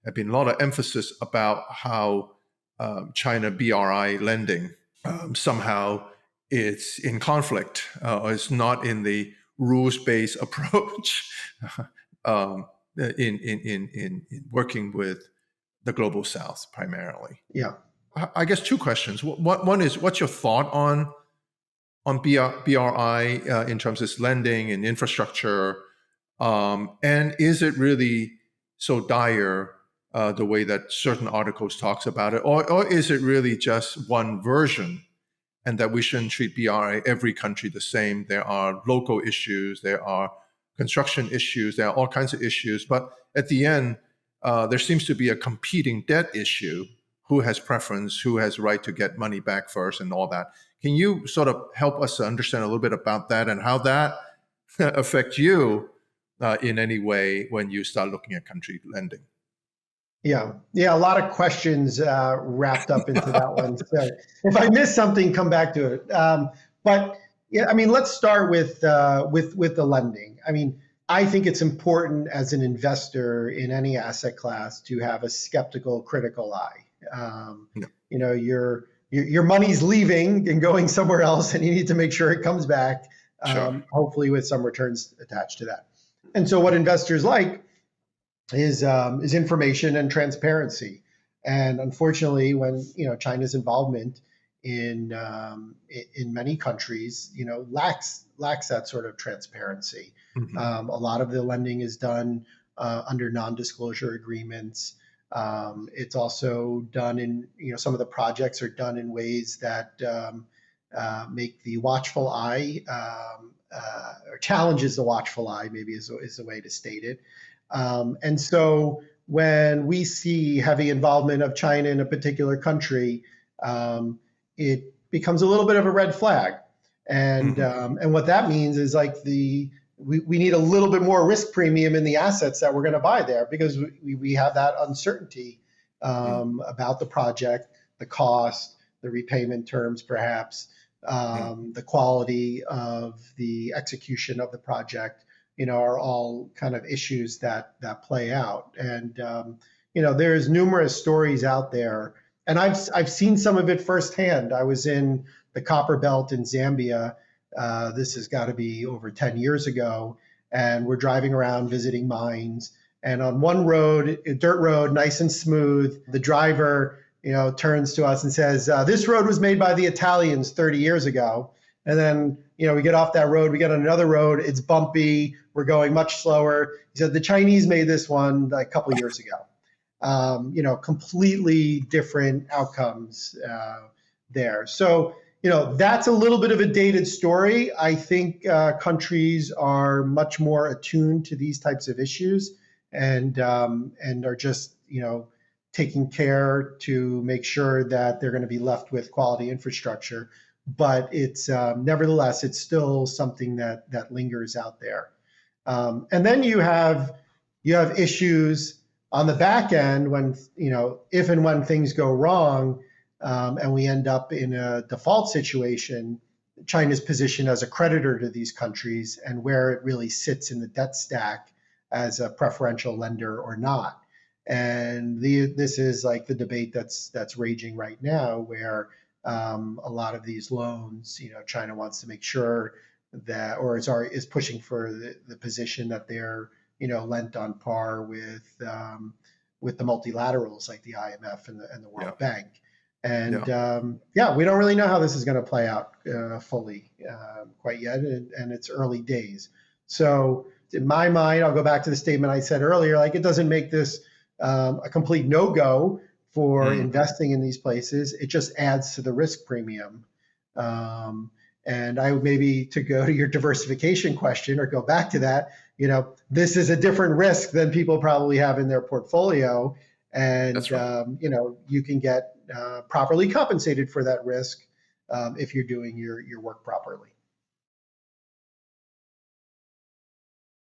have been a lot of emphasis about how China BRI lending somehow it's in conflict, or it's not in the rules-based approach in working with the global South primarily. Yeah. I guess two questions. One is, what's your thought on BRI in terms of its lending and infrastructure, and is it really so dire the way that certain articles talks about it, or is it really just one version, and that we shouldn't treat BRI every country the same? There are local issues, there are construction issues, there are all kinds of issues, but at the end, there seems to be a competing debt issue. Who has preference, who has right to get money back first, and all that. Can you sort of help us to understand a little bit about that and how that affects you in any way when you start looking at country lending? Yeah, a lot of questions wrapped up into that one. So if I miss something, come back to it. But yeah, I mean, let's start with the lending. I mean, I think it's important as an investor in any asset class to have a skeptical, critical eye. You know, your money's leaving and going somewhere else, and you need to make sure it comes back, Sure. hopefully with some returns attached to that. And so what investors like is information and transparency. And unfortunately, when China's involvement in many countries, lacks that sort of transparency. Mm-hmm. A lot of the lending is done under non-disclosure agreements. It's also done in, some of the projects are done in ways that make the watchful eye, or challenges the watchful eye, maybe is the way to state it. And so when we see heavy involvement of China in a particular country, it becomes a little bit of a red flag. And and what that means is like we need a little bit more risk premium in the assets that we're going to buy there, because we have that uncertainty about the project, the cost, the repayment terms, perhaps, the quality of the execution of the project, are all kind of issues that play out. And there's numerous stories out there, and I've seen some of it firsthand. I was in the Copper Belt in Zambia. This has got to be over 10 years ago. And we're driving around visiting mines. And on one road, a dirt road, nice and smooth, the driver, turns to us and says, this road was made by the Italians 30 years ago. And then, we get off that road, we get on another road, it's bumpy, we're going much slower. He said, the Chinese made this one a couple years ago. Completely different outcomes there. So, that's a little bit of a dated story. I think countries are much more attuned to these types of issues and are just, taking care to make sure that they're going to be left with quality infrastructure. But it's nevertheless, it's still something that lingers out there. And then you have issues on the back end when, if and when things go wrong, and we end up in a default situation, China's position as a creditor to these countries and where it really sits in the debt stack as a preferential lender or not. And this is like the debate that's raging right now, where a lot of these loans, China wants to make sure that, or is pushing for the position that they're, lent on par with the multilaterals like the IMF and the World Bank. And we don't really know how this is going to play out fully quite yet, and it's early days. So in my mind, I'll go back to the statement I said earlier, like it doesn't make this a complete no-go for investing in these places. It just adds to the risk premium. And I would maybe, to go to your diversification question or go back to that, this is a different risk than people probably have in their portfolio. And, That's right. You can get properly compensated for that risk if you're doing your work properly.